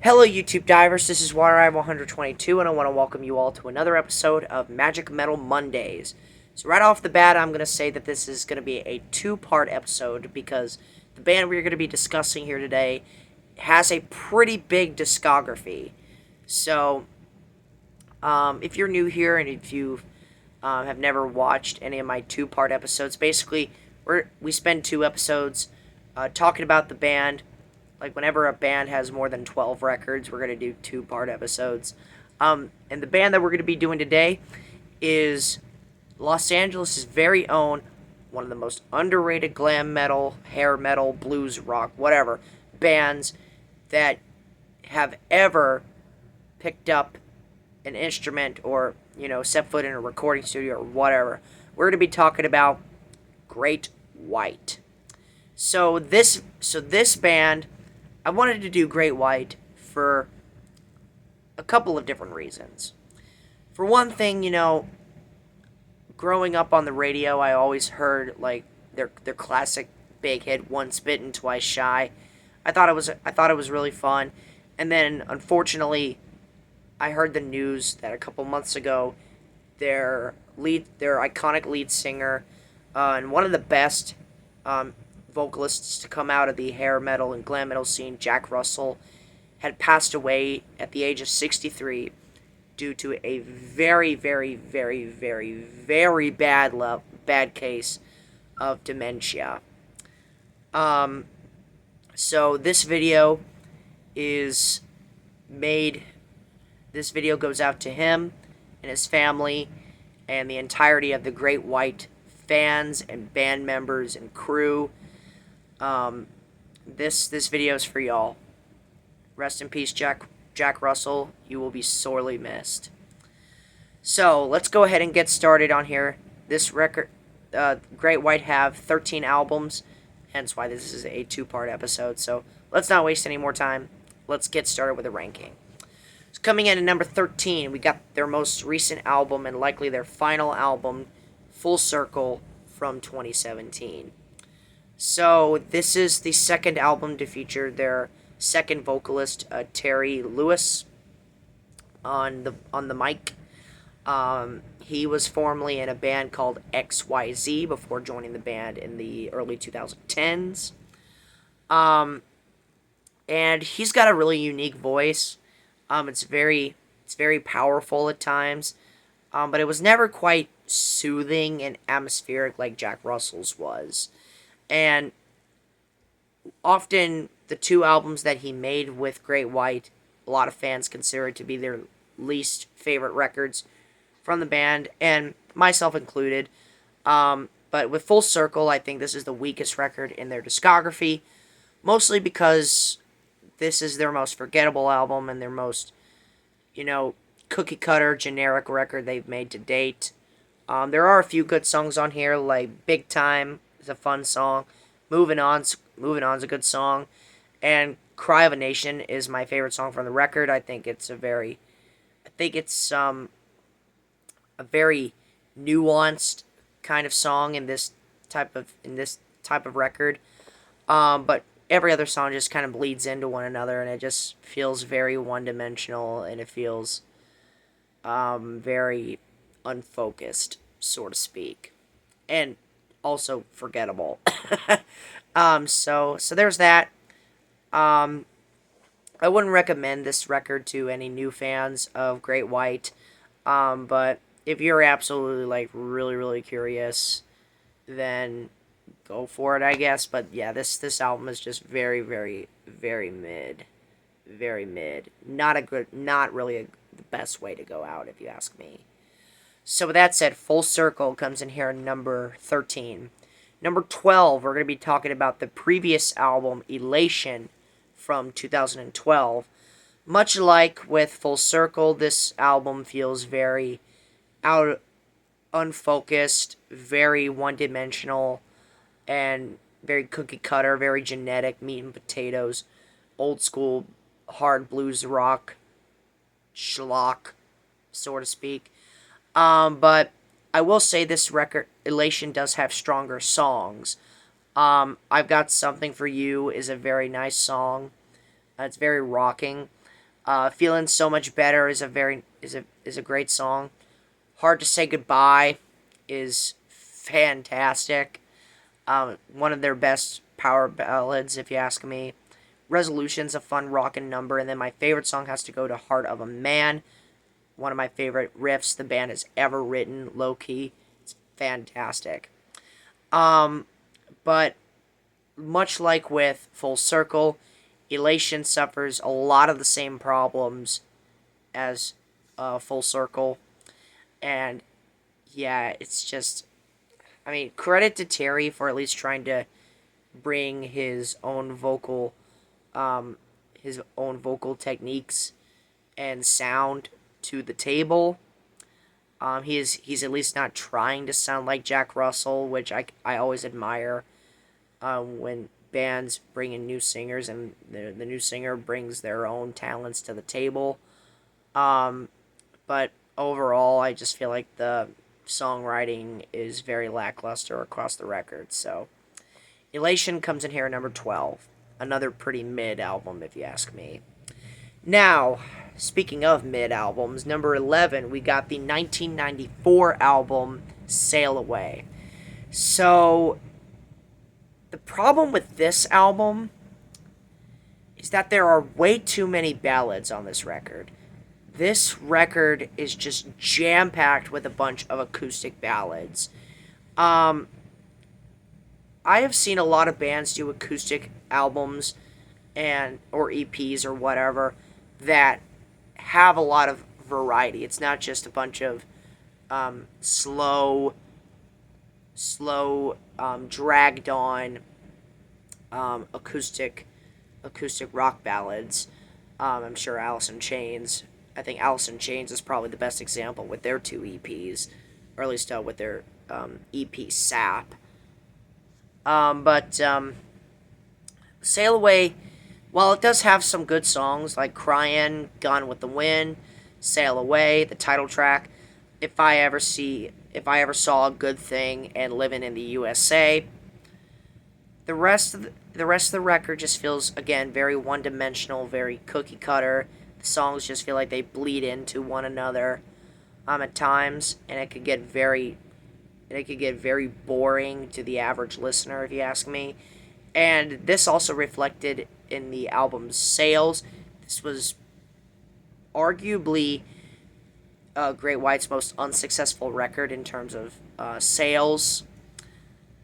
Hello, YouTube divers. This is WaterEye 122, and I want to welcome you all to another episode of Magic Metal Mondays. So, right off the bat, I'm going to say that this is going to be a two-part episode because the band we're going to be discussing here today has a pretty big discography. So, if you're new here and if you have never watched any of my two-part episodes, basically, we spend two episodes talking about the band. Like, whenever a band has more than 12 records, we're going to do two-part episodes. And the band that we're going to be doing today is Los Angeles' very own, one of the most underrated glam metal, hair metal, blues rock, whatever, bands that have ever picked up an instrument or, set foot in a recording studio or whatever. We're going to be talking about Great White. So this band, I wanted to do Great White for a couple of different reasons. For one thing, growing up on the radio, I always heard like their classic big hit "Once Bitten, Twice Shy." I thought it was really fun, and then unfortunately, I heard the news that a couple months ago, their iconic lead singer, and one of the best vocalists to come out of the hair metal and glam metal scene, Jack Russell, had passed away at the age of 63 due to a very, very, very, very, very bad case of dementia. So this video is made. This video goes out to him and his family and the entirety of the Great White fans and band members and crew. This video is for y'all. Rest in peace, Jack Russell. You will be sorely missed. So let's go ahead and get started on here. This record, Great White have 13 albums, hence why this is a two-part episode. So let's not waste any more time. Let's get started with the ranking. So coming in at number 13, we got their most recent album and likely their final album, Full Circle, from 2017. So this is the second album to feature their second vocalist, Terry Lewis, on the mic. He was formerly in a band called XYZ before joining the band in the early 2010s. And he's got a really unique voice. It's very powerful at times, but it was never quite soothing and atmospheric like Jack Russell's was. And often the two albums that he made with Great White, a lot of fans consider it to be their least favorite records from the band, and myself included. But with Full Circle, I think this is the weakest record in their discography, mostly because this is their most forgettable album and their most, cookie-cutter, generic record they've made to date. There are a few good songs on here, like Big Time is a fun song. Moving On's a good song. And Cry of a Nation is my favorite song from the record. I think it's a very nuanced kind of song in this type of record. But every other song just kind of bleeds into one another, and it just feels very one-dimensional, and it feels very unfocused, so to speak, and also forgettable. So there's that. I wouldn't recommend this record to any new fans of Great White, but if you're absolutely really, really curious, then go for it, I guess. But yeah, this album is just very, very, very mid, very mid. Not really the best way to go out, if you ask me. So with that said, Full Circle comes in here number 13. Number 12, we're going to be talking about the previous album, Elation, from 2012. Much like with Full Circle, this album feels very unfocused, very one-dimensional, and very cookie-cutter, very genetic, meat and potatoes, old school, hard blues rock, schlock, so to speak. But I will say this record, Elation, does have stronger songs. I've Got Something for You is a very nice song. It's very rocking. Feeling So Much Better is a great song. Hard to Say Goodbye is fantastic. One of their best power ballads, if you ask me. Resolution's a fun rockin' number, and then my favorite song has to go to Heart of a Man. One of my favorite riffs the band has ever written, low key. It's fantastic. But much like with Full Circle, Elation suffers a lot of the same problems as Full Circle. And yeah, it's just. I mean, credit to Terry for at least trying to bring his own vocal techniques and sound to the table. He's at least not trying to sound like Jack Russell, which I always admire when bands bring in new singers and the new singer brings their own talents to the table. But overall, I just feel like the songwriting is very lackluster across the record. So, Elation comes in here at number 12. Another pretty mid album, if you ask me. Now, speaking of mid albums, number 11, we got the 1994 album Sail Away. So, the problem with this album is that there are way too many ballads on this record. This record is just jam-packed with a bunch of acoustic ballads. I have seen a lot of bands do acoustic albums or EPs or whatever that have a lot of variety. It's not just a bunch of slow, dragged on acoustic rock ballads. I'm sure Alice in Chains. I think Alice in Chains is probably the best example with their two EPs, or at least with their EP Sap. But Sail Away, while it does have some good songs like Cryin', Gone with the Wind, Sail Away, the title track, If I Ever Saw a Good Thing, and Living in the USA, the rest of the record just feels, again, very one-dimensional, very cookie-cutter. The songs just feel like they bleed into one another at times, and it could get very boring to the average listener, if you ask me. And this also reflected in the album's sales. This was arguably Great White's most unsuccessful record in terms of sales.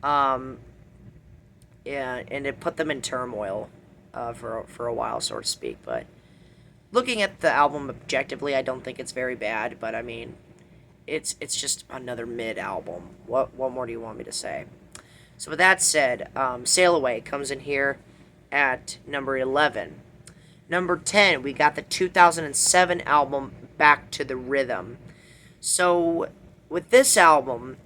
Yeah, and it put them in turmoil for a while, so to speak. But looking at the album objectively, I don't think it's very bad. But I mean, it's just another mid album. What more do you want me to say? So with that said, Sail Away comes in here at number 11. Number 10, we got the 2007 album Back to the Rhythm. So with this album,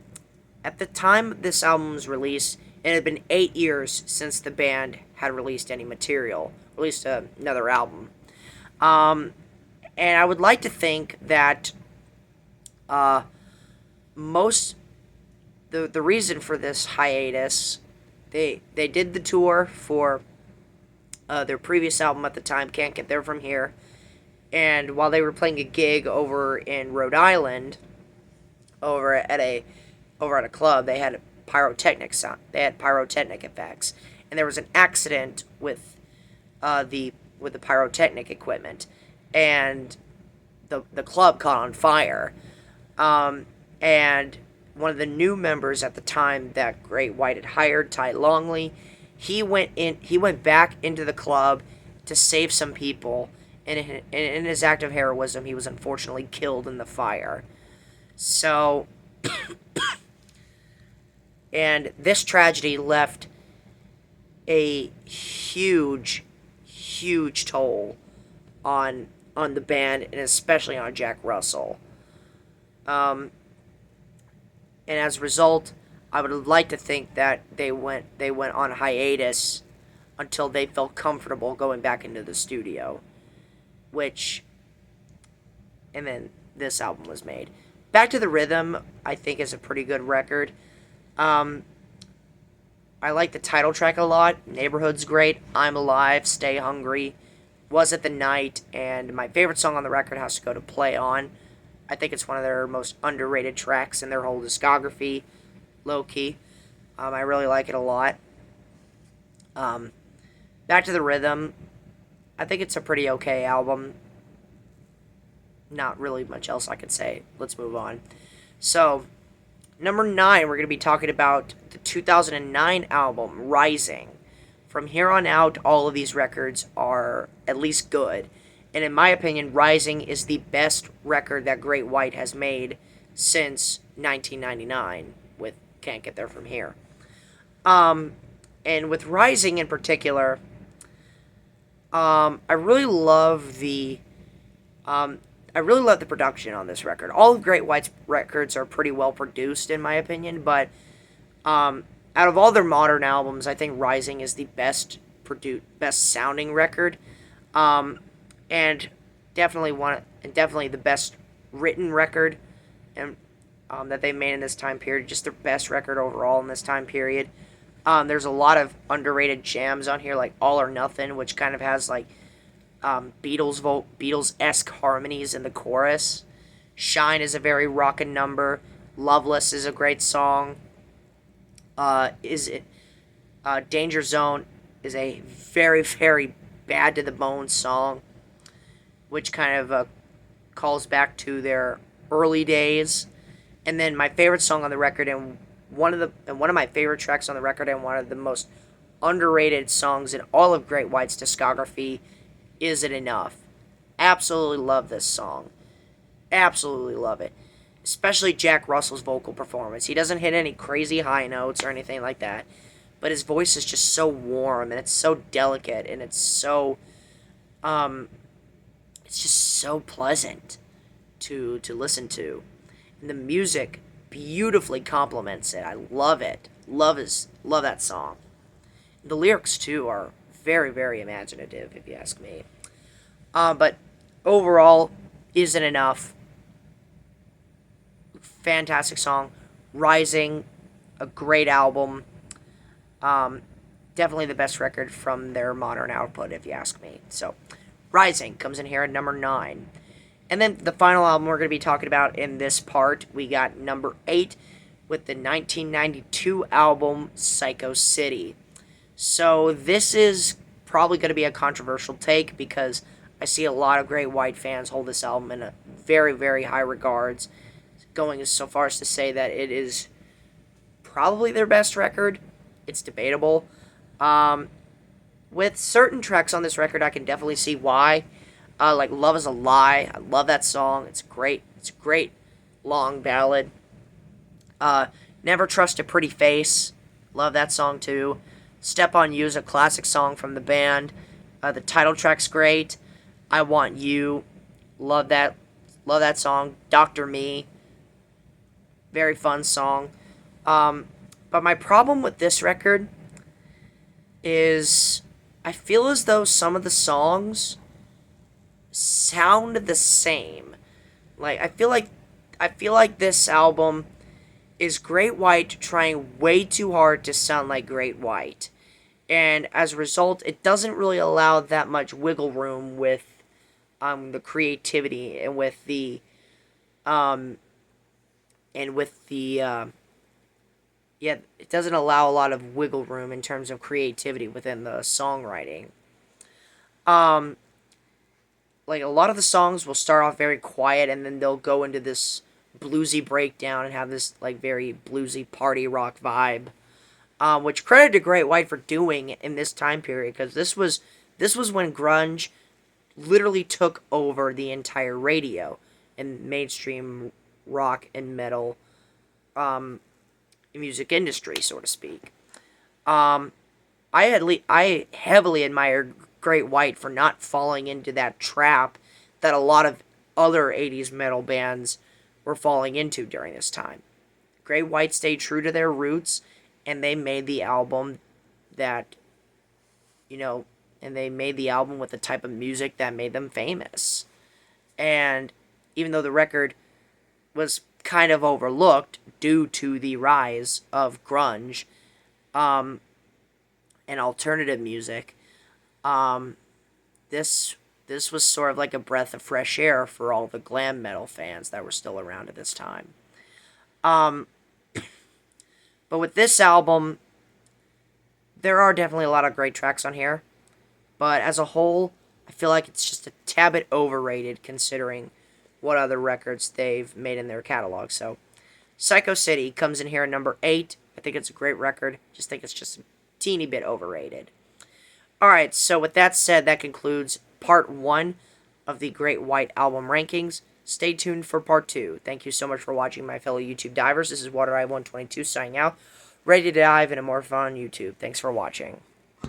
at the time this album was released, it had been 8 years since the band had released any material, released another album. And I would like to think that the reason for this hiatus, they did the tour for their previous album at the time, Can't Get There From Here, and while they were playing a gig over in Rhode Island, over at a club, they had pyrotechnic effects, and there was an accident with the pyrotechnic equipment, and the club caught on fire, and one of the new members at the time that Great White had hired, Ty Longley, he went back into the club to save some people, and in his act of heroism, he was unfortunately killed in the fire. So, and this tragedy left a huge toll on the band, and especially on Jack Russell. And as a result, I would like to think that they went on hiatus until they felt comfortable going back into the studio, and then this album was made. Back to the Rhythm, I think, is a pretty good record. I like the title track a lot. Neighborhood's great. I'm Alive, Stay Hungry, Was It the Night, and my favorite song on the record has to go to Play On. I think it's one of their most underrated tracks in their whole discography, low key. I really like it a lot. Um, Back to the Rhythm, I think it's a pretty okay album. Not really much else I could say. Let's move on. So, number 9, we're going to be talking about the 2009 album, Rising. From here on out, all of these records are at least good. And in my opinion, Rising is the best record that Great White has made since 1999 with Can't Get There From Here. And with Rising in particular, I really love the production on this record. All of Great White's records are pretty well produced, in my opinion, but out of all their modern albums, I think Rising is the best sounding record, and definitely the best written record, and that they made in this time period. Just their best record overall in this time period. There's a lot of underrated jams on here, like All or Nothing, which kind of has like Beatles-esque harmonies in the chorus. Shine is a very rockin' number. Loveless is a great song. Danger Zone is a very, very bad to the bone song, which kind of calls back to their early days. And then my favorite song on the record, and one of my favorite tracks on the record, and one of the most underrated songs in all of Great White's discography, Is It Enough? Absolutely love this song. Absolutely love it. Especially Jack Russell's vocal performance. He doesn't hit any crazy high notes or anything like that, but his voice is just so warm, and it's so delicate, and it's just so pleasant to listen to. And the music beautifully complements it. I love it. Love that song. The lyrics too are very, very imaginative, if you ask me. But overall, Isn't Enough. Fantastic song. Rising, a great album. Definitely the best record from their modern output, if you ask me. So, Rising comes in here at number 9. And then the final album we're going to be talking about in this part, we got number 8 with the 1992 album Psycho City. So this is probably going to be a controversial take because I see a lot of Great White fans hold this album in a very, very high regards, going so far as to say that it is probably their best record. It's debatable. With certain tracks on this record, I can definitely see why. Like Love Is a Lie. I love that song. It's great. It's a great long ballad. Never Trust a Pretty Face. Love that song too. Step on You is a classic song from the band. The title track's great. I Want You. Love that song. Dr. Me. Very fun song. But my problem with this record is I feel as though some of the songs sound the same. Like I feel like this album is Great White trying way too hard to sound like Great White. And as a result, it doesn't really allow that much wiggle room with the creativity and with the it doesn't allow a lot of wiggle room in terms of creativity within the songwriting. Like a lot of the songs will start off very quiet and then they'll go into this bluesy breakdown and have this like very bluesy party rock vibe. Which credit to Great White for doing in this time period, because this was when grunge literally took over the entire radio and mainstream rock and metal music industry, so to speak. I heavily admired Great White for not falling into that trap that a lot of other 80s metal bands were falling into during this time. Great White stayed true to their roots, and they made the album that, and they made the album with the type of music that made them famous. And even though the record was kind of overlooked due to the rise of grunge and alternative music, this this was sort of like a breath of fresh air for all the glam metal fans that were still around at this time. But with this album, there are definitely a lot of great tracks on here. But as a whole, I feel like it's just a tad bit overrated considering what other records they've made in their catalog. So, Psycho City comes in here at number 8. I think it's a great record. Just think it's just a teeny bit overrated. Alright, so with that said, that concludes part 1 of the Great White Album rankings. Stay tuned for part 2. Thank you so much for watching, my fellow YouTube divers. This is WaterEye122 signing out, ready to dive into more fun on YouTube. Thanks for watching.